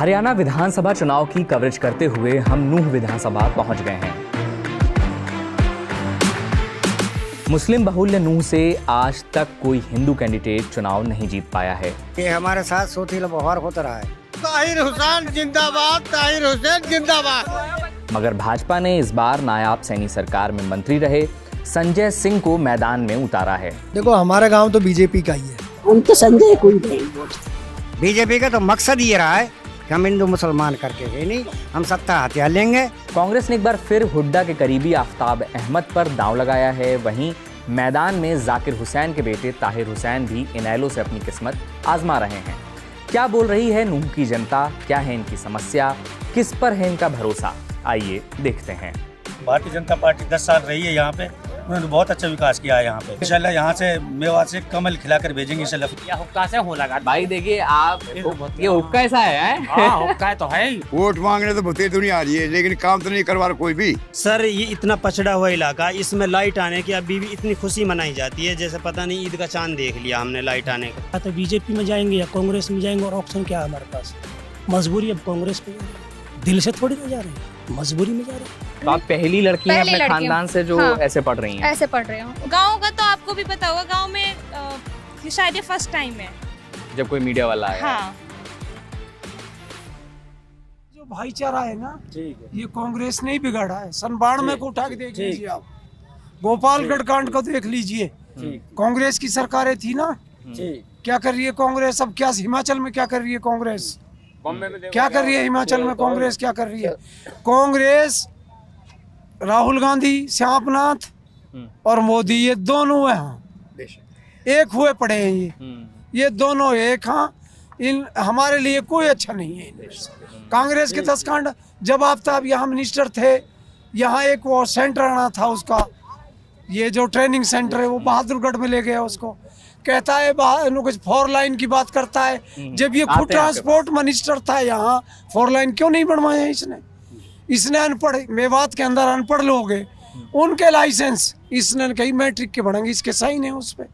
हरियाणा विधानसभा चुनाव की कवरेज करते हुए हम नूह विधानसभा पहुंच गए हैं। मुस्लिम बहुल्य नूह से आज तक कोई हिंदू कैंडिडेट चुनाव नहीं जीत पाया है। ये हमारे साथ सोतील बहार होता रहा है। ताहिर हुसैन जिंदाबाद, ताहिर हुसैन जिंदाबाद। मगर भाजपा ने इस बार नायाब सैनी सरकार में मंत्री रहे संजय सिंह को मैदान में उतारा है। देखो हमारा गांव तो बीजेपी का ही है। हम तो संजय को ही देंगे। बीजेपी का तो मकसद ये रहा है कि हम हिंदू मुसलमान करके है नहीं, हम सत्ता हथियार लेंगे। कांग्रेस ने एक बार फिर हुड्डा के करीबी आफ्ताब अहमद पर दांव लगाया है। वहीं मैदान में जाकिर हुसैन के बेटे ताहिर हुसैन भी इनेलो से अपनी किस्मत आजमा रहे हैं। क्या बोल रही है नूह की जनता, क्या है इनकी समस्या, किस पर है इनका भरोसा, आइए देखते हैं। भारतीय जनता पार्टी 10 साल रही है यहाँ पे, उन्होंने बहुत अच्छा विकास किया है यहाँ पे। इंशाल्लाह यहाँ से मेवात से कमल खिलाकर भेजेंगे इंशाल्लाह। या हुक्का से हो लगा भाई देखिए आप, ये हुक्का ऐसा है? हाँ, हुक्का तो है। वोट मांगने तो भूते तो नहीं आ रही है, लेकिन काम तो नहीं करवा रहा कोई भी। सर ये इतना पछड़ा हुआ इलाका, इसमें लाइट आने की अभी भी इतनी खुशी मनाई जाती है जैसे पता नहीं ईद का चांद देख लिया हमने लाइट आने का। तो बीजेपी में जाएंगे या कांग्रेस में जाएंगे, और ऑप्शन क्या है हमारे पास? मजबूरी अब कांग्रेस में, दिल से थोड़ी ना जा रहे हैं, मजबूरी में जा रहे हैं। तो आप पहली लड़की हैं अपने खानदान से जो ऐसे पढ़ रही हैं? ऐसे पढ़ रही हूँ। गाँव का तो आपको भी पता होगा, गाँव में शायद ये फर्स्ट टाइम है जब कोई मीडिया वाला आया। हाँ। जो भाईचारा है ना, ये कांग्रेस ने ही बिगाड़ा है। सन 92 को उठा के देख लीजिए आप, गोपालगढ़ कांड को देख लीजिए। कांग्रेस की सरकारें थी ना, क्या कर रही है कांग्रेस? अब क्या हिमाचल में क्या कर रही है कांग्रेस? क्या कर रही है हिमाचल में कांग्रेस? क्या कर रही है कांग्रेस? राहुल गांधी, श्यामनाथ और मोदी, ये दोनों हैं, एक हुए पड़े हैं। ये दोनों एक हाँ, इन हमारे लिए कोई अच्छा नहीं है। कांग्रेस के 10 कांड, जब आफ्ताब यहाँ मिनिस्टर थे, यहाँ एक वो सेंटर आना था उसका, ये जो ट्रेनिंग सेंटर है वो बहादुरगढ़ में ले गया उसको। कहता है कुछ 4 लाइन की बात करता है, जब ये खुद ट्रांसपोर्ट मिनिस्टर था यहाँ, 4 लाइन क्यों नहीं बनवाया इसने अनपढ़, मेवात के अंदर अनपढ़ लोग हैं, उनके लाइसेंस इसने कहीं मैट्रिक के बढ़ेंगे, इसके साइन है उस पर।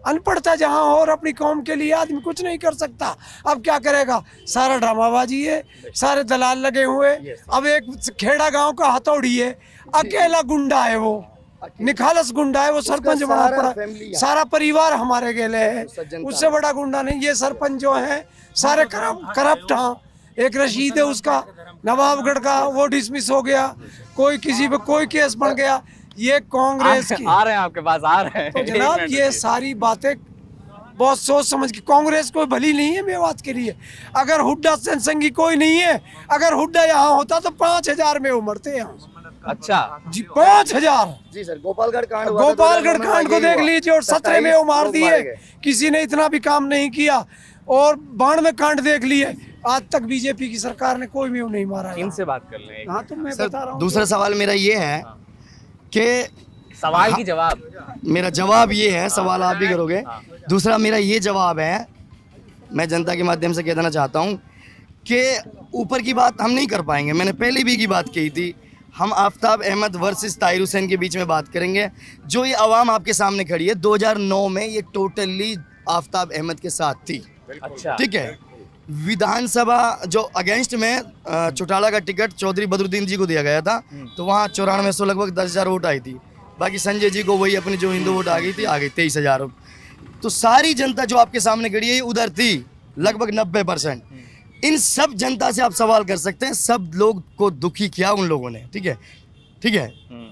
अनपढ़ता जहाँ और अपनी कौम के लिए आदमी कुछ नहीं कर सकता। अब क्या करेगा? सारा ड्रामाबाजी है, सारे दलाल लगे हुए। अब एक खेड़ा गांव का हथौड़ी है, अकेला गुंडा है, वो निखालस गुंडा है, वो सरपंच बना पड़ा, सारा परिवार हमारे गेले है, उससे बड़ा गुंडा नहीं। ये सरपंच जो है सारे करप्ट। हाँ, एक रशीद है उसका नवाबगढ़ का, वो डिसमिस हो गया, कोई किसी पे कोई केस बन गया। ये कांग्रेस की आ रहे हैं आपके पास, आ रहे हैं। तो जनाब ये सारी बातें बहुत सोच समझ के, कांग्रेस कोई भली नहीं है मेवात के लिए। अगर हुड्डा जनसंघी कोई नहीं है, अगर हुड्डा यहाँ होता तो 5000 में वो मरते हैं। अच्छा जी, 5000 जी सर। गोपालगढ़ कांड को देख लीजिए, और 17 में वो मार दिए, किसी ने इतना भी काम नहीं किया। और 92 कांड देख लिए, आज तक बीजेपी की सरकार ने कोई भी नहीं मारा। इनसे बात कर लें। हाँ तो मैं बता रहा हूँ। दूसरा सवाल मेरा ये है कि सवाल की जवाब, मेरा जवाब ये है, सवाल आप भी करोगे। दूसरा मेरा ये जवाब है, मैं जनता के माध्यम से कह देना चाहता हूँ कि ऊपर की बात हम नहीं कर पाएंगे। मैंने पहले भी की बात कही थी, हम आफ्ताब अहमद वर्सेस ताहिर हुसैन के बीच में बात करेंगे। जो ये आवाम आपके सामने खड़ी है, 2009 में ये टोटली आफ्ताब अहमद के साथ थी। अच्छा, ठीक है। विधानसभा जो अगेंस्ट में चौटाला का टिकट चौधरी बदरुद्दीन जी को दिया गया था, तो वहाँ 9400 लगभग 10,000 वोट आई थी। बाकी संजय जी को वही अपनी जो हिंदू वोट आ गई थी, आ गई 23,000। तो सारी जनता जो आपके सामने खड़ी है उधर थी, लगभग 90%। इन सब जनता से आप सवाल कर सकते हैं, सब लोग को दुखी किया उन लोगों ने। ठीक है, ठीक है।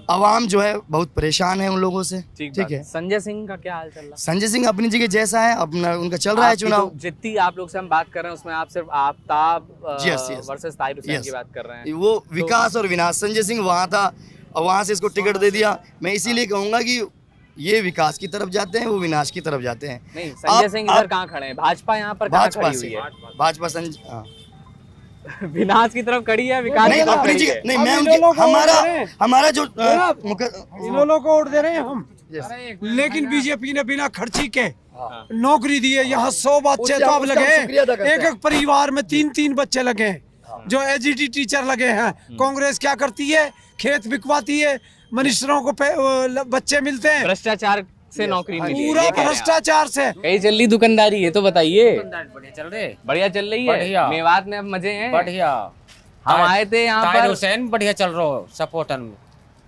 आवाम जो है बहुत परेशान है उन लोगों से। ठीक है। संजय सिंह का क्या हाल चल रहा है? संजय सिंह अपनी जगह जैसा है, अपना उनका चल रहा है चुनाव। तो जितनी आप लोग से हम बात कर रहे हैं उसमें आप सिर्फ आफ्ताब वर्सेस ताहिर हुसैन की बात कर रहे हैं। वो विकास और विनाश, संजय सिंह वहाँ था और वहाँ से इसको टिकट दे दिया। मैं इसीलिए कहूँगा कि ये विकास की तरफ जाते हैं, वो विनाश की तरफ जाते हैं। नहीं, संजय सिंह इधर कहाँ खड़े हैं? भाजपा यहाँ पर भाजपा से, भाजपा संजय विनाश की तरफ खड़ी है, विकास की तरफ खड़ी है। नहीं, मैं हमारा जो इन्होंने को वोट दे रहे हैं हम, लेकिन बीजेपी ने बिना खर्ची के नौकरी दी है। यहाँ 100 बच्चे तो अब लगे, एक परिवार में 3-3 बच्चे लगे, जो एजीटी टीचर लगे हैं। कांग्रेस क्या करती है? खेत बिकवाती है, मिनिस्टरों को बच्चे मिलते हैं। भ्रष्टाचार से नौकरी मिली है, पूरा ये कह रहे हैं आप। भ्रष्टाचार से। कहीं चल रही दुकानदारी है तो बताइए। बढ़िया चल रहे, बढ़िया चल रही है, बढ़िया। मेवात में अब मजे हैं। बढ़िया। हम आए थे यहाँ ताहिर पर, हुसैन बढ़िया चल रहा हो सपोर्टन में,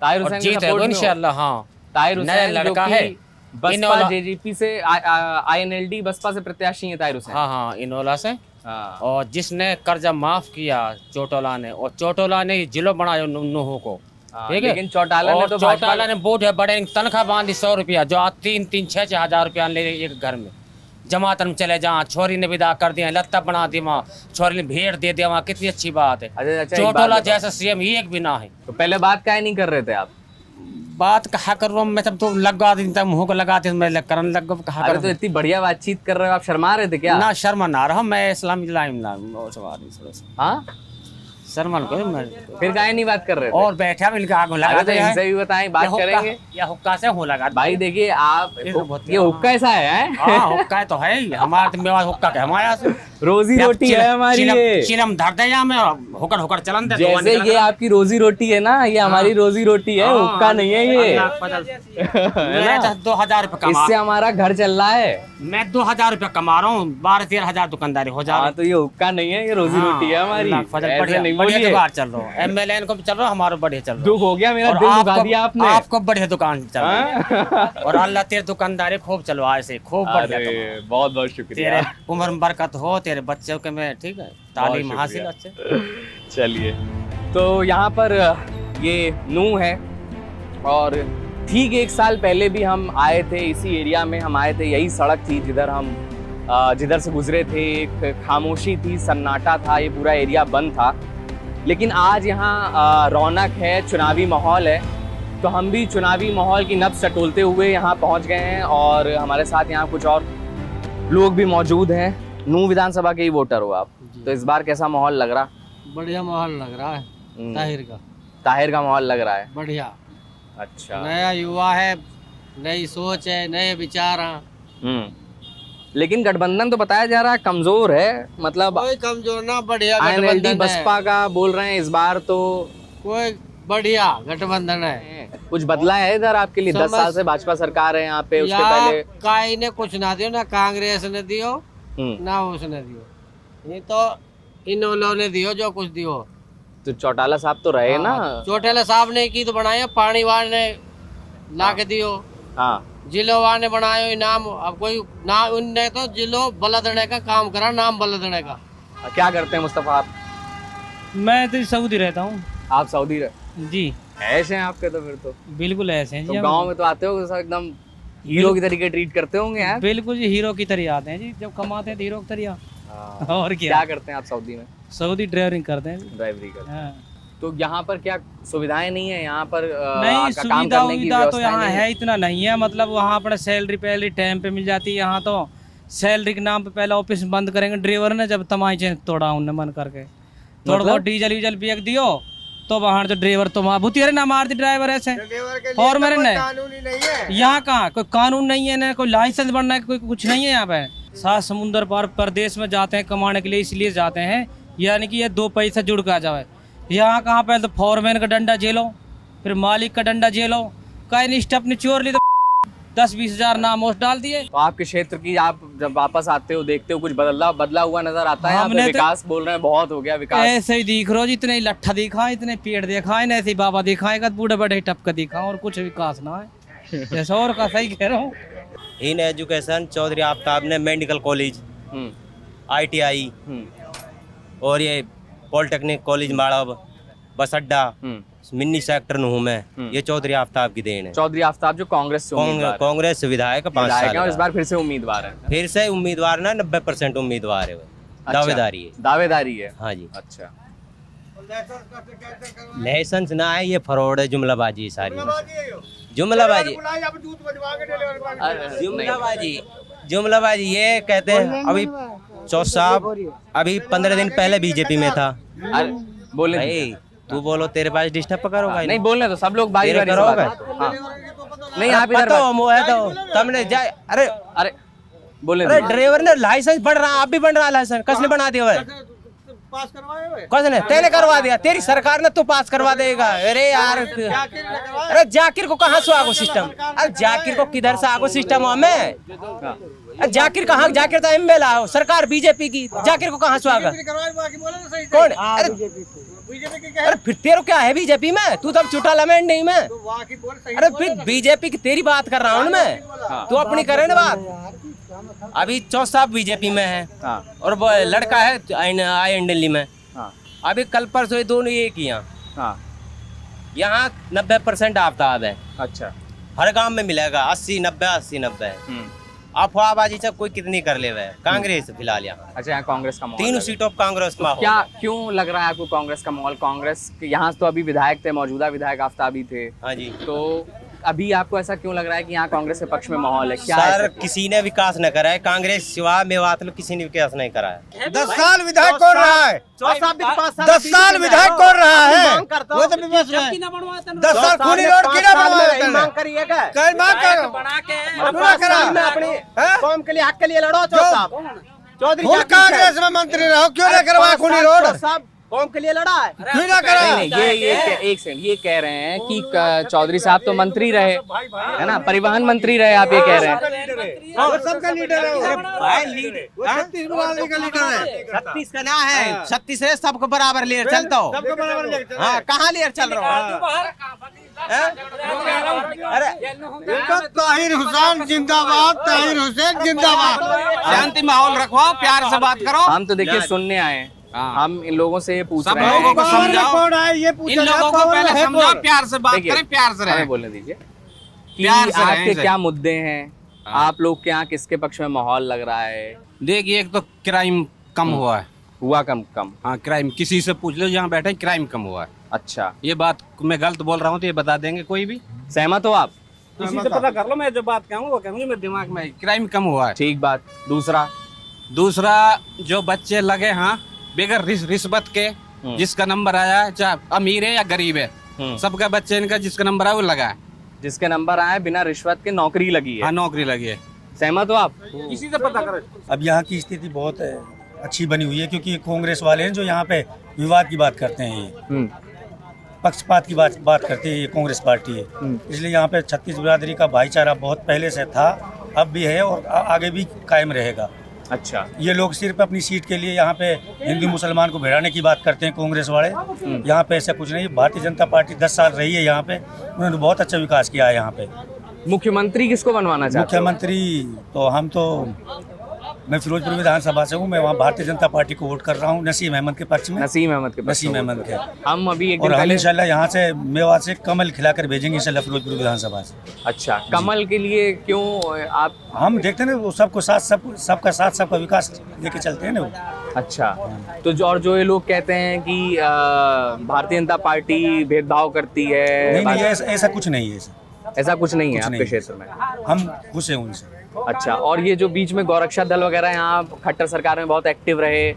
ताहिर और हुसैन जीत है इंशाल्लाह। हाँ, ताहिर नया हुसैन लड़का जो है, कि बसपा इनोला। जेजेपी से INLD बसपा से प्रत्याशी है ताहिर हुसैन। हाँ हाँ, इनोला से। हाँ। और जिसने कर्जा माफ किया चौटाला ने, और चौटाला ने जिलो बनाया नूहों को, हाँ, ठीक है। लेकिन चौटाला ने और तो चौटाला ने बहुत बड़े तनख्वाह बांधी 100 रुपया, जो आज 3-6 हजार रुपया ले एक घर में। जमातन में चले जा, छोरी ने विदा कर दिया, लत्ता बना दी वहाँ, छोरी ने भेड़ दे दिया वहाँ, कितनी अच्छी बात है। अच्छा, एक चौटाला बात जैसा CM एक भी ना है। तो पहले बात काहे नहीं कर रहे थे आप? बात कहा कर रहा हूँ मैं, तब तो लगा दी, तब मुँह को लगाते मैं करने लग गया, कहा अरे कर तो इतनी बढ़िया बातचीत कर रहे हो, आप शर्मा रहे थे क्या? ना शर्मा ना रहा मैं, इस्लामी लाइन हाँ, शर्मा को मैं फिर काहे नहीं बात कर रहे थे? और बैठा मिलकर आग लगा अरे तो इनसे भी बताएं, बात करेंगे। या हुक्का से हो लगा भाई देखिए आप, ये हुक्का ऐसा है, हाँ हुक्का तो है ही हमारा, तो मेवा हुक्का के हमारे से रोजी रोटी है हमारी ये। चिलम धर दे या मैं होकर होकर चलन दे, जैसे ये आपकी रोजी रोटी है ना, ये हमारी रोजी रोटी है, हुक्का नहीं है ये। मैं 2000 रुपये कमा, इससे हमारा घर चल रहा है। मैं 2000 रुपये कमा रहा हूँ, 12-13 हजार दुकानदारी हो जा रहा हाँ, तो ये हुक्का नहीं है, ये रोजी रोटी है हमारी। ऐसे नहीं बोलिए। दुकान चल रहा है, MLN को भी चल रहा है, हमारा बढ़िया चल रहा है। दुख हो गया, मेरा दिल दुखा दिया आपने। आपको बढ़िया दुकान चल रहा है, और अल्लाह तेरे दुकानदारी खूब चलवा, ऐसे खूब बढ़िया। बहुत बहुत शुक्रिया। तेरे उम्र में बरकत हो, तेरे बच्चों के में, ठीक है, तालीम हासिल अच्छे। चलिए, तो यहाँ पर ये नूह है, और ठीक 1 साल पहले भी हम आए थे इसी एरिया में। हम आए थे, यही सड़क थी जिधर से गुजरे थे। एक खामोशी थी, सन्नाटा था, ये पूरा एरिया बंद था। लेकिन आज यहाँ रौनक है, चुनावी माहौल है, तो हम भी चुनावी माहौल की नब्ज़ टटोलते हुए यहाँ पहुँच गए हैं, और हमारे साथ यहाँ कुछ और लोग भी मौजूद हैं। नूह विधानसभा के ही वोटर हो आप, तो इस बार कैसा माहौल लग रहा? बढ़िया माहौल लग रहा है, ताहिर का माहौल लग रहा है। बढ़िया। अच्छा, नया युवा है, नई सोच है, नए विचार हैं। लेकिन गठबंधन तो बताया जा रहा है कमजोर है, मतलब कोई कमजोर ना, बढ़िया INLD गठबंधन बसपा का बोल रहे हैं इस बार तो कोई बढ़िया गठबंधन है। कुछ बदला है इधर आपके लिए? 10 साल से भाजपा सरकार है यहाँ पे, उसके पहले काई ने कुछ ना दियो, ना कांग्रेस ने दियो, ना उसने दियो, ये तो इन लोगों ने दियो जो कुछ दियो। तो चौटाला साहब तो रहे ना। चौटाला साहब ने की तो बनाया, पानी वाल ने ला के दियो, हाँ, जिलो वाले बनायो इनाम। अब कोई ना, उनने तो जिलो बलदने का काम करा, नाम बलदने का। क्या करते हैं मुस्तफा आप? मैं तो सऊदी रहता हूँ। आप सऊदी रहे जी? ऐसे हैं आपके, तो फिर तो बिल्कुल ऐसे हैं जी। तो गाँव में तो आते हो एकदम हीरो की तरीके ट्रीट करते होंगे यार। बिल्कुल जी, हीरो की तरह आते हैं जी, जब कमाते हैं तो हीरो की तरह। और क्या करते हैं आप सऊदी में? सऊदी ड्राइवरिंग करते हैं। ड्राइवरी करते हैं। तो यहाँ पर क्या सुविधाएं नहीं है? यहाँ पर नहीं, सुविधा तो यहाँ है नहीं इतना नहीं है, मतलब वहाँ अपने सैलरी पहले टाइम पे मिल जाती है। यहाँ तो सैलरी के नाम पे पहले ऑफिस बंद करेंगे ड्राइवर ने, जब तमाचे तोड़ा उनने मन करके, थोड़ा बहुत डीजल वीजल बिक दियो तो वहाँ जो ड्राइवर तो वहाँ भूतिया ना मारती ड्राइवर ऐसे। और मेरे नहीं, यहाँ कहाँ कोई कानून नहीं है, ना कोई लाइसेंस बनना है, कोई कुछ नहीं है यहाँ पे। 7 समुंदर पार प्रदेश में जाते हैं कमाने के लिए, इसलिए जाते हैं, यानी कि ये 2 पैसा जुड़ के आ जाए। यहाँ कहाँ पहले तो फोरमैन का डंडा झेलो, फिर मालिक का डंडा झेलो, कहीं नहीं अपनी चोर ली तो 10-20 हजार नाम डाल दिए। तो आपके क्षेत्र की आप जब वापस आते हो, देखते हो कुछ बदला हुआ नजर आता है? हमने विकास बोल रहे हैं, बहुत हो गया विकास। ऐसे ही दिख रहा, जितने लट्ठा दिखा, इतने पेड़ दिखाए, ऐसे ही बाबा दिखाएगा, बूढ़े बड़े टपका दिखा, और कुछ विकास ना है। जैसे और का सही कह रहा हूँ। इन एजुकेशन चौधरी आफ्ताब ने मेडिकल कॉलेज, ITI और ये पॉलिटेक्निक कॉलेज माड़ब, बस अड्डा, मिनी सेक्टर नूह में, ये चौधरी आफ्ताब की देन है। चौधरी आफ्ताब जो कांग्रेस से कांग्रेस से विधायक 5 साल और इस बार फिर से उम्मीदवार है। फिर से उम्मीदवार ना 90% उम्मीदवार है। अच्छा, दावेदारी है। दावेदारी है, हाँ जी। अच्छा, लाइसेंस ना है, ये फ्रॉड है, जुमलाबाजी सारी, जुमलाबाजी जुमलाबाजी। ये कहते हैं अभी चौथ साहब अभी 15 दिन पहले बीजेपी में था। अरे बोले भाई, तू बोलो, तेरे पास डिस्टर्ब करोगा? नहीं बोलने तो सब लोग बारी बारी करोगे। नहीं आप इधर तो तुमने जाए, अरे बोले ड्राइवर ने लाइसेंस बन रहा, आप भी बन रहा लाइसेंस, कसने बना दिया है? कौन ने तेने करवा दिया? तेरी सरकार ने तो पास करवा देगा। अरे यार, अरे जाकिर को कहाँ से आगो सिस्टम? अरे जाकिर को किधर से आगो सिस्टम? हमें जाकिर कहाँ? जाकिर तो एमएलए हो, सरकार बीजेपी की, जाकिर को कहाँ से आगा? कौन? अरे फिर तेरे क्या है बीजेपी में? तू तब चुटाला में नहीं में। अरे फिर बीजेपी की तेरी बात कर रहा हूँ मैं, तू अपनी करे ना बात। अभी चौसा बीजेपी में है और वो लड़का है आई में। अभी कल परसों ये दोनों एक ही यहाँ 90% आफ्ताब है। अच्छा, हर गांव में मिलेगा 80-90 80-90। अफवाहबाजी से कोई कितनी कर ले वह कांग्रेस फिलहाल यहाँ। अच्छा, यहाँ कांग्रेस का माहौल 3 है। सीटों पर कांग्रेस का माहौल। क्या क्यों लग रहा है आपको कांग्रेस का माहौल? कांग्रेस यहाँ तो अभी विधायक थे, मौजूदा विधायक आफ्ताबी थे। हाँ जी। तो अभी आपको ऐसा क्यों लग रहा है कि यहाँ कांग्रेस के पक्ष में माहौल है? क्या सर किसी ने विकास न करा है, कांग्रेस सिवा मेवात लो किसी ने विकास नहीं करा है। 10 साल विधायक कौन रहा है? 10 साल विधायक कौन रहा है? वो तो विपक्ष है। 10 साल खूनी रोड किना बनवाया? मांग करिए क्या? कई मांग कर पूरा करा अपने कौम के लिए, हक के लिए लड़ो। चौधरी खुद कांग्रेस में मंत्री रहो, क्यों नहीं करवाया खूनी रोड? साहब कौम के लिए लड़ा है, क्यों ना करा? नहीं, ये एक सेकंड, ये कह रहे हैं कि चौधरी साहब तो मंत्री रहे, है ना, परिवहन मंत्री रहे, आप ये कह रहे हैं। सबका लीडर है वो। 36 का लीडर है। 36 का ना है, 36 है, सबको बराबर लेकर चलता हो। सबको बराबर लेकर चल। हाँ, कहाँ लेकर चल रहा हो? अरे ताहिर हुसैन जिंदाबाद, ताहिर हुसैन जिंदाबाद। शांति माहौल रखो, प्यार से बात करो। हम तो देखिए सुनने आए हैं, हम इन लोगों से ये पूछ सब रहे हैं। लोगों को समझाओ, कौन है ये पूछा इन लोगों को पहले समझाओ, प्यार से बात देखिए, करें, प्यार से हमें रहें। बोलने दीजिए कि प्यार से रहें आपके इनसे। क्या मुद्दे हैं, आप लोग के यहाँ किसके पक्ष में माहौल लग रहा है? देखिए, एक तो क्राइम कम हुआ है। हुआ कम? हाँ, क्राइम किसी से पूछ लो जहाँ बैठे, क्राइम कम हुआ है। अच्छा, ये बात मैं गलत बोल रहा हूँ तो ये बता देंगे कोई भी। सहमत हो आप? किसी से पता कर लो, मैं जो बात कहूँगा वो कहूँगी, मेरे दिमाग में क्राइम कम हुआ है। ठीक बात। दूसरा, जो बच्चे लगे हाँ बगैर रिश्वत के, जिसका नंबर आया है, चाहे अमीर है या गरीब है, सबका बच्चे इनका जिसका नंबर आया वो लगा है। जिसके नंबर आए बिना रिश्वत के नौकरी लगी है। हाँ, नौकरी लगी है। सहमत हो आप? किसी से पता करो। अब यहाँ की स्थिति बहुत अच्छी बनी हुई है, क्योंकि कांग्रेस वाले हैं जो यहाँ पे विवाद की बात करते हैं, ये पक्षपात की बात करती है, ये कांग्रेस पार्टी है। इसलिए यहाँ पे छत्तीस बिरादरी का भाईचारा बहुत पहले से था, अब भी है और आगे भी कायम रहेगा। अच्छा, ये लोग सिर्फ अपनी सीट के लिए यहाँ पे हिंदू मुसलमान को भिड़ाने की बात करते हैं कांग्रेस वाले। यहाँ पे ऐसा कुछ नहीं। भारतीय जनता पार्टी 10 साल रही है यहाँ पे, उन्होंने बहुत अच्छा विकास किया है यहाँ पे। मुख्यमंत्री किसको बनवाना चाहते हैं? मुख्यमंत्री मैं फिरोजपुर विधानसभा से हूँ, मैं वहाँ भारतीय जनता पार्टी को वोट कर रहा हूँ, नसीम अहमद के पक्ष में। नसीम अहमद के? नसीम अहमद के। हम अभी एक और दिन हम पहले इंशाल्लाह यहाँ से मेवात से कमल खिलाकर भेजेंगे इंशाल्लाह फिरोजपुर विधानसभा से। अच्छा, कमल के लिए क्यों आप? हम देखते हैं ना, वो सबका साथ सबका विकास लेके चलते हैं ना वो। अच्छा, तो जो ये लोग कहते हैं कि भारतीय जनता पार्टी भेदभाव करती है, नहीं, ऐसा कुछ नहीं है। ऐसा कुछ नहीं है कुछ आपके नहीं। क्षेत्र में? हम खुश हैं उनसे। अच्छा, और ये जो बीच में गौरक्षा दल वगैरह यहाँ खट्टर सरकार में बहुत एक्टिव रहे,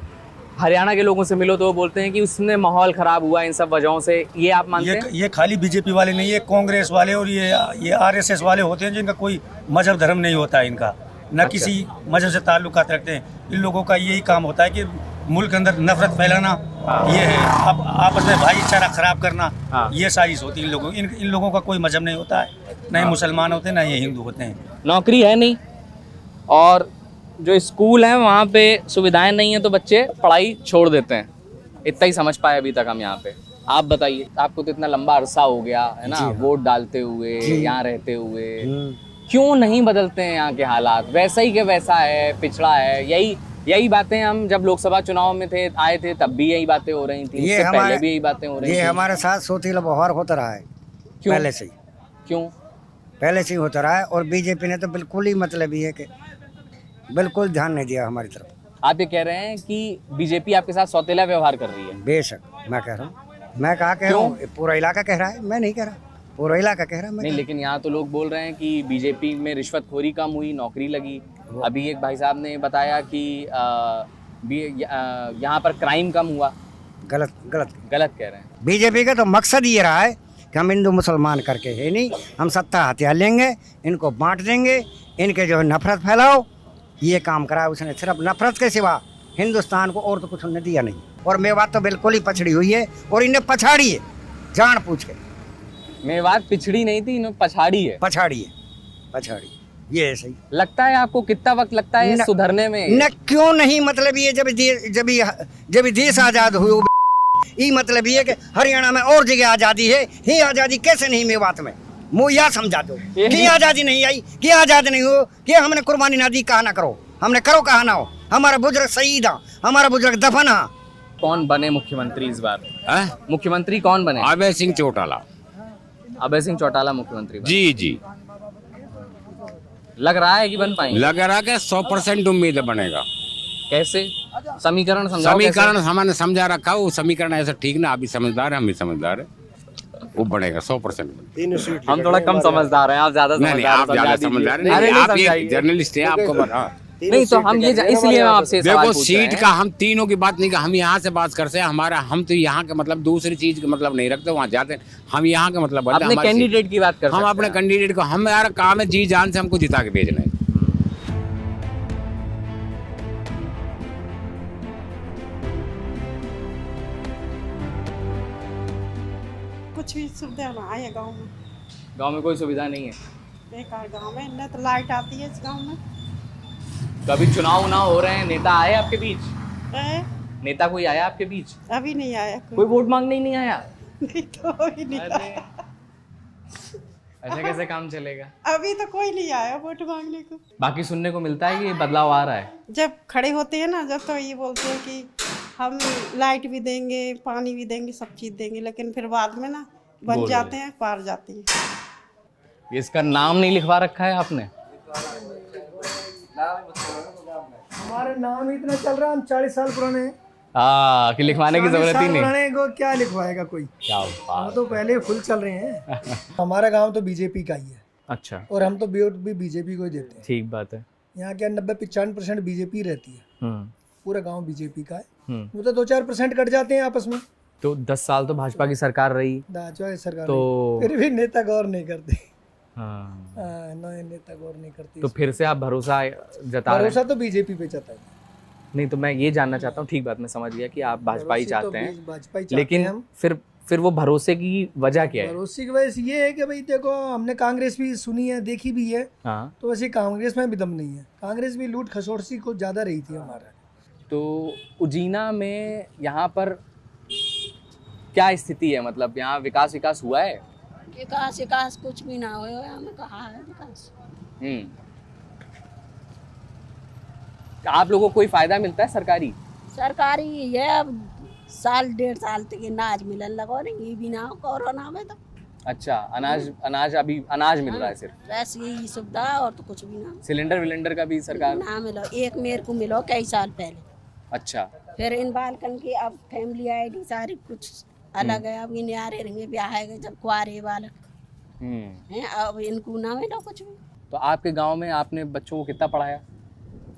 हरियाणा के लोगों से मिलो तो वो बोलते हैं कि उसने माहौल खराब हुआ इन सब वजहों से, ये आप मानते हैं? ये खाली बीजेपी वाले नहीं है, कांग्रेस वाले और ये आरएसएस वाले होते हैं जिनका कोई मजहब धर्म नहीं होता है इनका, न किसी मजहब से ताल्लुकात रखते हैं। इन लोगों का यही काम होता है कि मुल्क के अंदर नफरत फैलाना, ये है, अब आपस में भाईचारा खराब करना, ये साजिश होती है इन लोगों। इन लोगों का कोई मजहब नहीं होता है, न ही मुसलमान होते हैं, न ही हिंदू होते हैं। नौकरी है नहीं, और जो स्कूल हैं वहाँ पे सुविधाएं नहीं है, तो बच्चे पढ़ाई छोड़ देते हैं। इतना ही समझ पाए अभी तक हम यहाँ पे। आप बताइए, आपको तो इतना लंबा अरसा हो गया है ना वोट डालते हुए, यहाँ रहते हुए, क्यों नहीं बदलते हैं यहाँ के हालात? वैसा ही के वैसा है, पिछड़ा है। यही बातें हम जब लोकसभा चुनाव में आए थे तब भी यही बातें हो रही थी, उससे पहले भी यही बातें हो रही थी। ये हमारे साथ सोतीला व्यवहार होता रहा है पहले से ही। क्यों? पहले से ही होता रहा है, और बीजेपी ने तो बिल्कुल ही मतलब ये कि बिल्कुल ध्यान नहीं दिया हमारी तरफ। आप ये कह रहे हैं कि बीजेपी आपके साथ सौतेला व्यवहार कर रही है? बेशक, मैं कह रहा हूँ। मैं कहा कह रहा हूँ, पूरा इलाका कह रहा है, मैं नहीं कह रहा, पूरा इलाका कह रहा है। नहीं, लेकिन यहाँ तो लोग बोल रहे हैं कि बीजेपी में रिश्वतखोरी कम हुई, नौकरी लगी। अभी एक भाई साहब ने बताया कि यहाँ पर क्राइम कम हुआ। गलत कह रहे हैं। बीजेपी का तो मकसद ये रहा है कि हम हिंदू मुसलमान करके है नहीं, हम सत्ता हथियार लेंगे, इनको बांट देंगे, इनके जो है नफरत फैलाओ, ये काम करा उसने। सिर्फ नफरत के सिवा हिंदुस्तान को और तो कुछ उन्होंने दिया नहीं। और मेवात तो बिल्कुल ही पछड़ी हुई है और इन्हें पछाड़ी है जान पूछ के। मेवात पिछड़ी नहीं थी, इन्होंने पछाड़ी है। पछाड़ी ये है सही। लगता है आपको कितना वक्त लगता है सुधरने में? न क्यों नहीं, मतलब ये जब देश आजाद हुए ये मतलब ये कि हरियाणा में और जगह आजादी है, ही आजादी कैसे नहीं मेवात में? मुझे यह समझा दो कि आजादी नहीं आई, कि आजाद नहीं हो, कि हमने कुर्बानी ना दी, कहा ना करो, हमने करो कहा ना हो, हमारा बुजुर्ग शहीद है, हमारा बुजुर्ग दफन है। कौन बने मुख्यमंत्री इस बार? मुख्यमंत्री कौन बने? अभय सिंह चौटाला। अभय सिंह चौटाला मुख्यमंत्री बने। जी लग रहा है कि बन पाएंगे? लग रहा है 100% उम्मीद बनेगा। कैसे? समीकरण समझाओ। समीकरण हमने समझा रखा, वो समीकरण ऐसा ठीक ना, अभी समझदार है, हम भी समझदार है, वो बनेगा 100%। हम थोड़ा कम समझदार हैं, आप ज्यादा समझदार हैं। आप ज्यादा समझदार हैं, आप एक जर्नलिस्ट हैं, आपको बता नहीं तो हम ये इसलिए मैं आपसे देखो सीट का हम तीनों की बात नहीं, हम यहाँ से बात करते हैं, हमारा हम तो यहाँ के मतलब दूसरी चीज का मतलब नहीं रखते, वहाँ जाते हैं हम यहाँ के मतलब अपने कैंडिडेट की बात करते हैं। हम अपने कैंडिडेट को, हम यार काम है जी जान से हमको जिता के भेजना है। कुछ भी सुविधा ना है गाँव में। गाँव में कोई सुविधा नहीं है, बेकार गाँव में, न तो लाइट आती है इस गाँव में। कभी चुनाव हो रहे हैं, नेता आए आपके बीच? नेता कोई आया आपके बीच? अभी नहीं आया कोई वोट मांगने ही नहीं आया? कोई नहीं आया। ऐसे कैसे काम चलेगा? अभी तो कोई नहीं आया वोट मांगने को। बाकी सुनने को मिलता है कि बदलाव आ रहा है। जब खड़े होते हैं ना, जब तो ये बोलते हैं कि हम लाइट भी देंगे, पानी भी देंगे, सब चीज देंगे, लेकिन फिर बाद में ना बन जाते हैं, पार जाते हैं। इसका नाम नहीं लिखवा रखा है आपने? हमारा नाम ही इतना चल रहा है, हम 40 साल पुराने हैं। कि लिखवाने की जरूरत ही नहीं। पुराने को क्या लिखवाएगा कोई? क्या हम तो पहले फुल चल रहे हैं। हमारा गांव तो बीजेपी का ही है। अच्छा। और हम तो वोट भी बीजेपी को ही देते हैं। ठीक बात है। यहाँ क्या 90-95% बीजेपी रहती है, पूरा गांव बीजेपी का है। वो तो 2-4% कट जाते हैं आपस में। तो 10 साल तो भाजपा की सरकार रही, सरकार तो फिर भी नेता गौर नहीं करते। नए नेता गौर नहीं करते। तो फिर से आप भरोसा जता रहे हैं? भरोसा तो बीजेपी पे जता है। नहीं तो मैं ये जानना चाहता हूँ, ठीक बात मैं समझ गया कि आप भाजपा ही चाहते हैं, भाजपा ही चाहते लेकिन हैं। फिर वो भरोसे की वजह क्या है? भरोसे की वजह ये है कि भाई देखो, हमने कांग्रेस भी सुनी है, देखी भी है। तो वैसे कांग्रेस में भी दम नहीं है, कांग्रेस भी लूट खसोटसी को ज्यादा रही थी हमारा। तो उजीना में यहाँ पर क्या स्थिति है, मतलब यहाँ विकास हुआ है? विकास कुछ भी ना हो, हमें कहा है विकास। आप लोगों को कोई फायदा मिलता है सरकारी? ये अब साल 1.5 साल तक अनाज मिलन लगा नहीं, ये भी ना हो कोरोना में तो। अच्छा, अनाज अभी अनाज मिल रहा है सिर्फ? बस यही सुविधा और तो कुछ भी ना। सिलेंडर का भी सरकार ना मिलो, एक मेरे को मिलो कई साल पहले। अच्छा। फिर इन बालकन की अब फैमिली आईडी सारी कुछ अलग है, अब इन आ रहेंगे ब्याह है जब कुआरे बालक हैं, अब इनको ना मिलो कुछ भी। तो आपके गांव में आपने बच्चों को कितना पढ़ाया?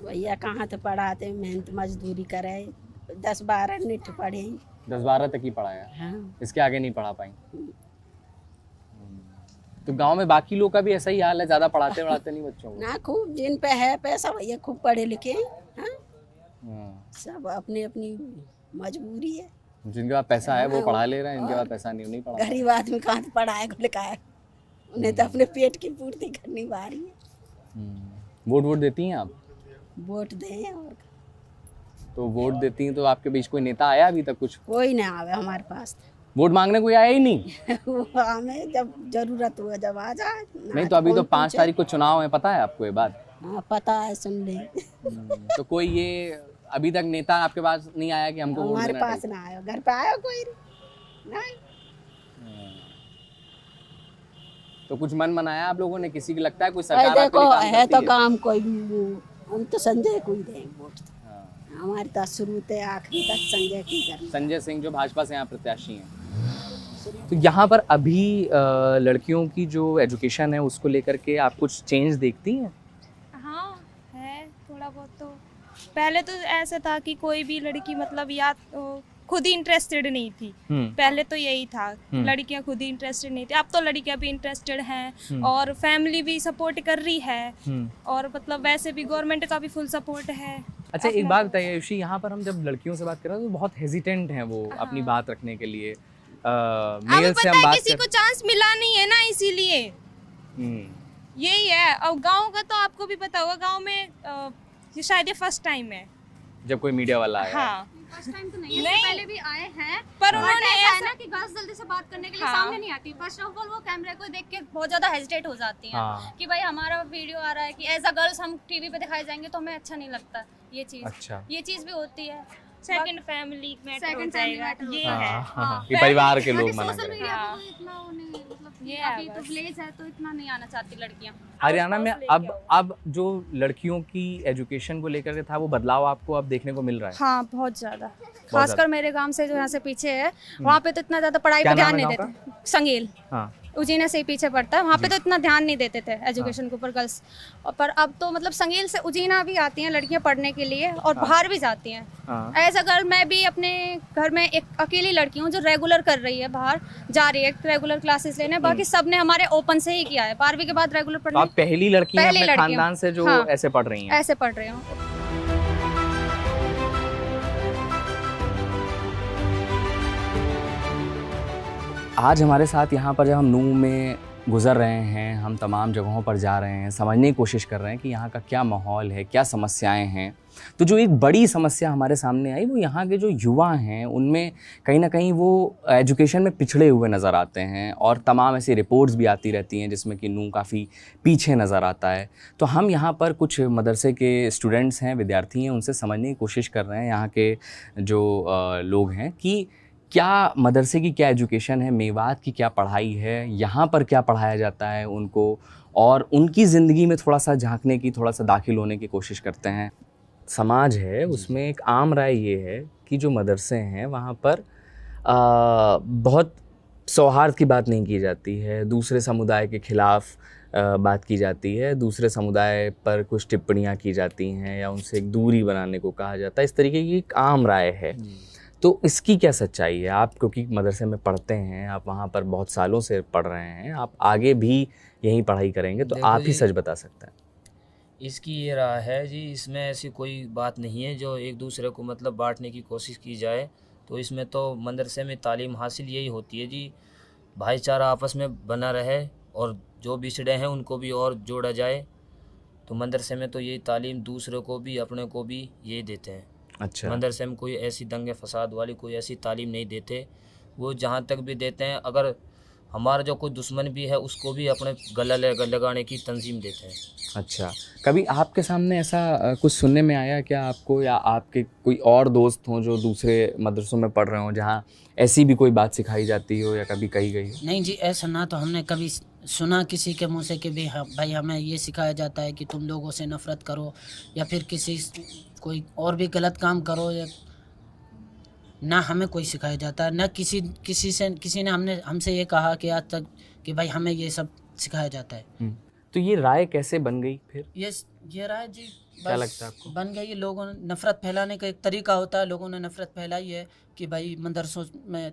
भैया कहाँ तो पढ़ाते, मेहनत मजदूरी करे, 10-12 निठ पढ़े। 10-12 तक ही पढ़ाया? हाँ। इसके आगे नहीं पढ़ा पाई? तो गांव में बाकी लोग का भी ऐसा ही हाल है, ज्यादा पढ़ाते नहीं बच्चों को? ना, खूब जिन पे है पैसा भैया खूब पढ़े लिखे हैं। सब अपनी अपनी मजबूरी है। जिनके पास पैसा है वो पढ़ा ले रहे हैं, इनके पास पैसा नहीं पढ़ा। गरीब आदमी कहाँ से पढ़ाए लिखाए, उन्हें तो अपने पेट की पूर्ति करनी बारी है। वोट देती हैं आप? वोट दें और तो वोट देती हैं, तो आपके बीच कोई नेता आया अभी तक? कुछ कोई नहीं आवे हमारे पास। वोट मांगने कोई आया ही नहीं? हमें जब जरूरत हुआ जब आ जाए। नहीं तो अभी तो 5 तारीख को चुनाव है, पता है आपको ये बात? हाँ पता है, सुन ले। तो कोई ये अभी तक नेता आपके पास नहीं आया कि हमको वोट हमारे पास ना आया, घर पे आया कोई नहीं। तो कुछ मन मनाया आप लोगों ने? किसी की लगता है कोई सरकार देखो है तो काम कोई, हम तो संजय को ही देंगे वोट। हमारे तो शुरू से आखिरी तक संजय की करना। संजय सिंह जो भाजपा से यहाँ प्रत्याशी हैं। तो यहाँ पर अभी लड़कियों की जो एजुकेशन है उसको लेकर के आप कुछ चेंज देखती हैं? हाँ है थोड़ा बहुत। तो पहले तो ऐसा था कि कोई भी लड़की मतलब या खुद ही इंटरेस्टेड नहीं थी, पहले तो यही था, लड़कियां खुद ही इंटरेस्टेड नहीं थी। अब तो लड़कियां भी इंटरेस्टेड हैं और फैमिली भी सपोर्ट कर रही है, और मतलब वैसे भी गवर्नमेंट का भी फुल सपोर्ट है। अच्छा एक बात बताइए आयुषी, यहाँ पर हम जब लड़कियों से बात कर रहे हैं तो बहुत हेजिटेंट हैं वो अपनी बात रखने के लिए। मेल से हम बात किसी को चांस मिला नहीं है ना, इसीलिए यही है। और गांव का तो आपको भी पता होगा, गांव में ये शायद ये फर्स्ट टाइम है जब कोई मीडिया वाला आया। हाँ फर्स्ट टाइम तो नहीं, इससे पहले भी आए हैं, पर उन्होंने ऐसा है ना कि गर्ल्स जल्दी से बात करने के लिए हाँ। सामने नहीं आती। फर्स्ट ऑफ ऑल वो कैमरे को देख के बहुत ज्यादा हेजिटेट हो जाती हैं हाँ। कि भाई हमारा वीडियो आ रहा है, कि एज अ गर्ल्स हम टीवी पे दिखाए जाएंगे तो हमें अच्छा नहीं लगता ये चीज। अच्छा। ये चीज भी होती है। सेकंड फैमिली मैटर हो जाएगा, ये हाँ, है। हाँ, ये परिवार के लोग मना सोशल करें। मीडिया पे तो इतना वो नहीं, मतलब ये अभी है तो बस। ब्लेज है तो इतना नहीं आना चाहती लड़कियां। हरियाणा में अब जो लड़कियों की एजुकेशन को लेकर के था वो बदलाव आपको अब देखने को मिल रहा है? हाँ बहुत ज्यादा, ज्यादा। खासकर मेरे गांव से जो यहाँ से पीछे है, वहाँ पे तो इतना ज्यादा पढ़ाई क्या पे ध्यान नाम है नहीं गाँव देते। संगेल, हाँ। उजीना से ही पीछे पड़ता है, वहाँ पे तो इतना ध्यान नहीं देते थे एजुकेशन के ऊपर गर्ल्स। पर अब तो मतलब संगेल से उजीना भी आती हैं लड़कियाँ पढ़ने के लिए, और बाहर भी जाती हैं। एज अ गर्ल मैं भी अपने घर में एक अकेली लड़की हूँ जो रेगुलर कर रही है, बाहर जा रही है रेगुलर क्लासेस लेने। बाकी सब ने हमारे ओपन से ही किया है, 12वीं के बाद रेगुलर तो पढ़ने। आप पहली लड़की हैं अपने खानदान से जो हाँ, ऐसे पढ़ रही हैं? ऐसे पढ़ रही हूँ। आज हमारे साथ यहाँ पर जब हम नूह में गुजर रहे हैं, हम तमाम जगहों पर जा रहे हैं, समझने की कोशिश कर रहे हैं कि यहाँ का क्या माहौल है, क्या समस्याएं हैं, तो जो एक बड़ी समस्या हमारे सामने आई वो यहाँ के जो युवा हैं उनमें कहीं ना कहीं वो एजुकेशन में पिछड़े हुए नज़र आते हैं। और तमाम ऐसी रिपोर्ट्स भी आती रहती हैं जिसमें कि नूह काफ़ी पीछे नज़र आता है। तो हम यहाँ पर कुछ मदरसे के स्टूडेंट्स हैं, विद्यार्थी हैं, उनसे समझने की कोशिश कर रहे हैं यहाँ के जो लोग हैं कि क्या मदरसे की क्या एजुकेशन है, मेवात की क्या पढ़ाई है, यहाँ पर क्या पढ़ाया जाता है उनको, और उनकी ज़िंदगी में थोड़ा सा झांकने की, थोड़ा सा दाखिल होने की कोशिश करते हैं। समाज है उसमें एक आम राय ये है कि जो मदरसे हैं वहाँ पर बहुत सौहार्द की बात नहीं की जाती है, दूसरे समुदाय के ख़िलाफ़ बात की जाती है, दूसरे समुदाय पर कुछ टिप्पणियाँ की जाती हैं या उनसे एक दूरी बनाने को कहा जाता है। इस तरीके की एक आम राय है। तो इसकी क्या सच्चाई है? आप क्योंकि मदरसे में पढ़ते हैं, आप वहाँ पर बहुत सालों से पढ़ रहे हैं, आप आगे भी यहीं पढ़ाई करेंगे, तो आप ही सच बता सकते हैं। इसकी ये राय है जी, इसमें ऐसी कोई बात नहीं है जो एक दूसरे को मतलब बांटने की कोशिश की जाए। तो इसमें तो मदरसे में तालीम हासिल यही होती है जी, भाईचारा आपस में बना रहे और जो बिछड़े हैं उनको भी और जोड़ा जाए। तो मदरसे में तो यही तालीम दूसरे को भी अपने को भी यही देते हैं। अच्छा। मदरसे में कोई ऐसी दंगे फसाद वाली कोई ऐसी तालीम नहीं देते। वो जहाँ तक भी देते हैं, अगर हमारा जो कोई दुश्मन भी है उसको भी अपने गला लगाने की तंजीम देते हैं। अच्छा, कभी आपके सामने ऐसा कुछ सुनने में आया क्या आपको, या आपके कोई और दोस्त हों जो दूसरे मदरसों में पढ़ रहे हों जहाँ ऐसी भी कोई बात सिखाई जाती हो या कभी कही गई हो? नहीं जी, ऐसा ना तो हमने कभी सुना किसी के मुंह से कि भाई हमें ये सिखाया जाता है कि तुम लोगों से नफ़रत करो या फिर कोई और भी गलत काम करो, या ना हमें कोई सिखाया जाता है, ना किसी ने हमसे ये कहा कि आज तक कि भाई हमें ये सब सिखाया जाता है। तो ये राय कैसे बन गई फिर? ये राय जी क्या लगता है आपको? बन गई, लोगों ने नफ़रत फैलाने का एक तरीका होता है, लोगों ने नफ़रत फैलाई है कि भाई मदरसों में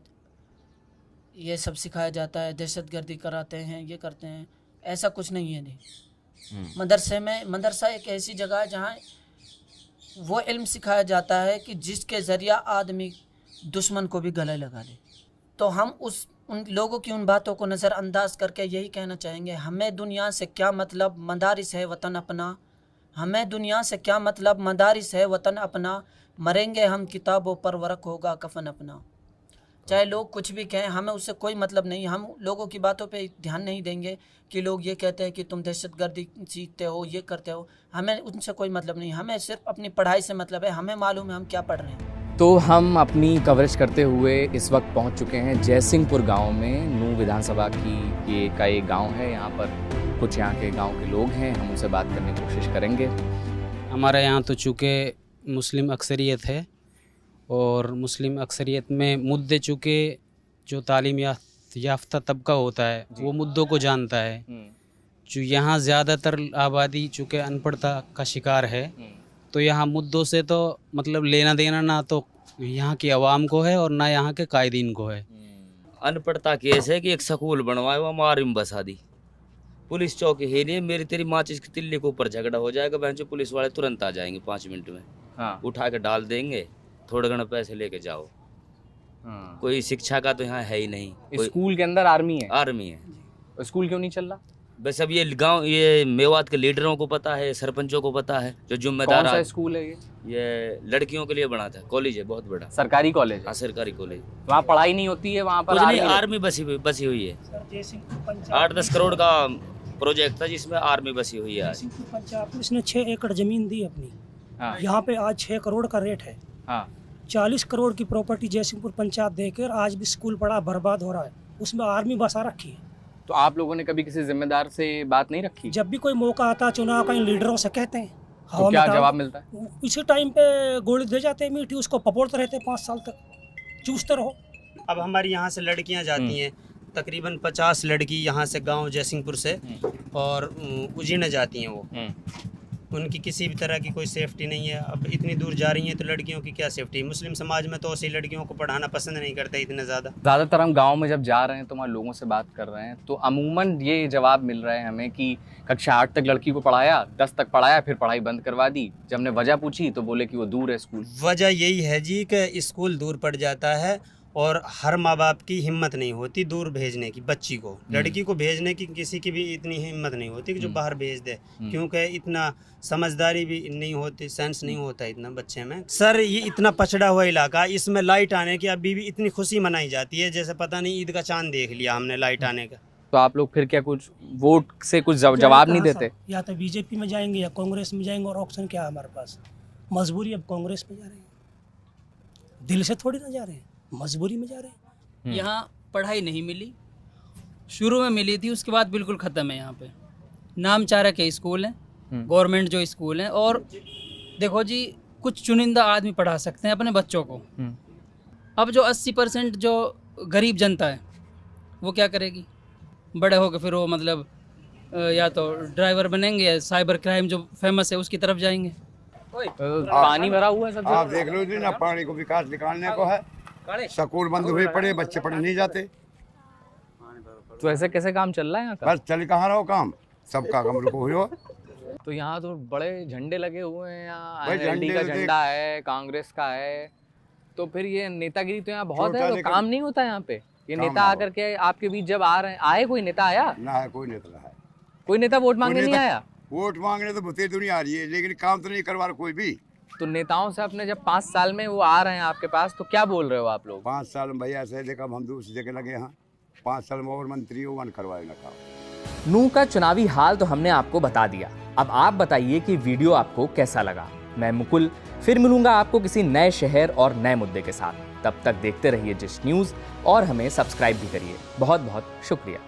ये सब सिखाया जाता है, दहशतगर्दी कराते हैं, ये करते हैं। ऐसा कुछ नहीं है नहीं। मदरसा एक ऐसी जगह है जहाँ वो इल्म सिखाया जाता है कि जिसके ज़रिया आदमी दुश्मन को भी गले लगा ले। तो हम उन लोगों की उन बातों को नज़रअंदाज करके यही कहना चाहेंगे, हमें दुनिया से क्या मतलब, मदारिस है वतन अपना। हमें दुनिया से क्या मतलब, मदारिस है वतन अपना। मरेंगे हम किताबों पर, वरक होगा कफन अपना। चाहे लोग कुछ भी कहें, हमें उससे कोई मतलब नहीं। हम लोगों की बातों पे ध्यान नहीं देंगे कि लोग ये कहते हैं कि तुम दहशतगर्दी सीखते हो, ये करते हो। हमें उनसे कोई मतलब नहीं, हमें सिर्फ अपनी पढ़ाई से मतलब है। हमें मालूम है हम क्या पढ़ रहे हैं। तो हम अपनी कवरेज करते हुए इस वक्त पहुंच चुके हैं जयसिंहपुर गांव में। नूह विधानसभा का एक गांव है। यहाँ पर कुछ यहाँ के गांव के लोग हैं, हम उनसे बात करने की कोशिश करेंगे। हमारे यहाँ तो चूँकि मुस्लिम अक्सरियत है और मुस्लिम अक्सरियत में मुद्दे चूँकि जो तालीम याफ्ता तबका होता है वो मुद्दों को जानता है। जो यहाँ ज़्यादातर आबादी चूँकि अनपढ़ता का शिकार है, तो यहाँ मुद्दों से तो मतलब लेना देना ना तो यहाँ की आवाम को है और ना यहाँ के कायदीन को है। अनपढ़ता केस है कि एक स्कूल बनवाए वो मारी में बसा दी, पुलिस चौकी है नहीं, मेरी तेरी माचिस की तिल्ली के ऊपर झगड़ा हो जाएगा, बहन पुलिस वाले तुरंत आ जाएंगे 5 मिनट में। उठा के डाल देंगे, थोड़े घने पैसे लेके जाओ। कोई शिक्षा का तो यहाँ है ही नहीं। स्कूल के अंदर आर्मी है? आर्मी है। स्कूल क्यों नहीं चल रहा? बस अब ये गांव, ये मेवात के लीडरों को पता है, सरपंचों को पता है, जो जिम्मेदार। कौन सा स्कूल है ये लड़कियों के लिए बना था, कॉलेज है बहुत बड़ा, सरकारी कॉलेज है। हाँ सरकारी कॉलेज। वहाँ पढ़ाई नहीं होती है? वहाँ पर आर्मी बसी हुई है। 8-10 करोड़ का प्रोजेक्ट था जिसमें आर्मी बसी हुई है। पंचायत इसने 6 एकड़ जमीन दी अपनी, यहाँ पे आज 6 करोड़ का रेट है। 40 करोड़ की प्रॉपर्टी जयसिंहपुर पंचायत देकर आज भी स्कूल पड़ा बर्बाद हो रहा है, उसमें आर्मी बसा रखी है। तो आप लोगों ने कभी किसी जिम्मेदार से बात नहीं रखी? जब भी कोई मौका आता है चुनाव का, इन लीडरों से कहते हैं, तो क्या जवाब मिलता है? इसी टाइम पे गोली दे जाते हैं मीठी, उसको पपोड़ते रहते हैं 5 साल तक, चूसते रहो। अब हमारी यहाँ से लड़कियाँ जाती हैं, तकरीबन 50 लड़की यहाँ से गांव जयसिंहपुर से और उजीने जाती हैं। वो उनकी किसी भी तरह की कोई सेफ्टी नहीं है। अब इतनी दूर जा रही हैं तो लड़कियों की क्या सेफ्टी? मुस्लिम समाज में तो ऐसी लड़कियों को पढ़ाना पसंद नहीं करते इतने ज़्यादातर हम गांव में जब जा रहे हैं तो वहाँ लोगों से बात कर रहे हैं तो अमूमन ये जवाब मिल रहा है हमें कि कक्षा 8 तक लड़की को पढ़ाया, 10 तक पढ़ाया, फिर पढ़ाई बंद करवा दी। जब हमने वजह पूछी तो बोले कि वो दूर है स्कूल। वजह यही है जी कि स्कूल दूर पड़ जाता है और हर माँ बाप की हिम्मत नहीं होती दूर भेजने की बच्ची को, लड़की को भेजने की किसी की भी इतनी हिम्मत नहीं होती कि जो बाहर भेज दे, क्योंकि इतना समझदारी भी नहीं होती, सेंस नहीं होता इतना बच्चे में। सर ये इतना पछड़ा हुआ इलाका, इसमें लाइट आने की अभी भी इतनी खुशी मनाई जाती है जैसे पता नहीं ईद का चांद देख लिया हमने लाइट आने का। तो आप लोग फिर क्या कुछ वोट से कुछ जवाब नहीं देते? या तो बीजेपी में जाएंगे या कांग्रेस में जाएंगे, और ऑप्शन क्या है हमारे पास? मजबूरी, अब कांग्रेस में जा रहे हैं, दिल से थोड़ी ना जा रहे हैं, मजबूरी में जा रहे हैं। यहाँ पढ़ाई नहीं मिली, शुरू में मिली थी, उसके बाद बिल्कुल ख़त्म है। यहाँ पे नाम चारा के स्कूल हैं, गवर्नमेंट जो स्कूल हैं, और देखो जी कुछ चुनिंदा आदमी पढ़ा सकते हैं अपने बच्चों को। अब जो 80% जो गरीब जनता है वो क्या करेगी? बड़े होकर फिर वो मतलब या तो ड्राइवर बनेंगे या साइबर क्राइम जो फेमस है उसकी तरफ जाएंगे। पानी भरा हुआ है सब। आप देख लो जी ना, पानी को विकास निकालने को है, स्कूल बंद हुए पड़े, बच्चे पढ़ने नहीं जाते। तो ऐसे कैसे काम चल रहा है यहाँ का? बस चल कहाँ रहो काम, सबका काम रुको हुआ। तो यहाँ तो बड़े झंडे लगे हुए हैं, यहाँ एनएलडी का झंडा है, कांग्रेस का है, तो फिर ये नेतागिरी तो यहाँ बहुत है, तो काम नहीं होता यहाँ पे। ये नेता आकर के आपके बीच जब आ रहे हैं, आए कोई नेता आया? ना कोई नेता है, कोई नेता वोट मांगने नहीं आया? वोट मांगने तो भूते दुनिया आ रही है, लेकिन काम तो नहीं करवा रहा कोई भी। तो नेताओं से अपने जब 5 साल में वो आ रहे हैं आपके पास, तो क्या बोल रहे हो आप लोग? 5 साल में भैया ऐसे देखा हम दूसरी जगह लगे हैं, 5 साल में और मंत्री वन करवाए ना काम। नूंह का चुनावी हाल तो हमने आपको बता दिया, अब आप बताइए कि वीडियो आपको कैसा लगा। मैं मुकुल फिर मिलूंगा आपको किसी नए शहर और नए मुद्दे के साथ। तब तक देखते रहिए जिस न्यूज़ और हमें सब्सक्राइब भी करिए। बहुत बहुत शुक्रिया।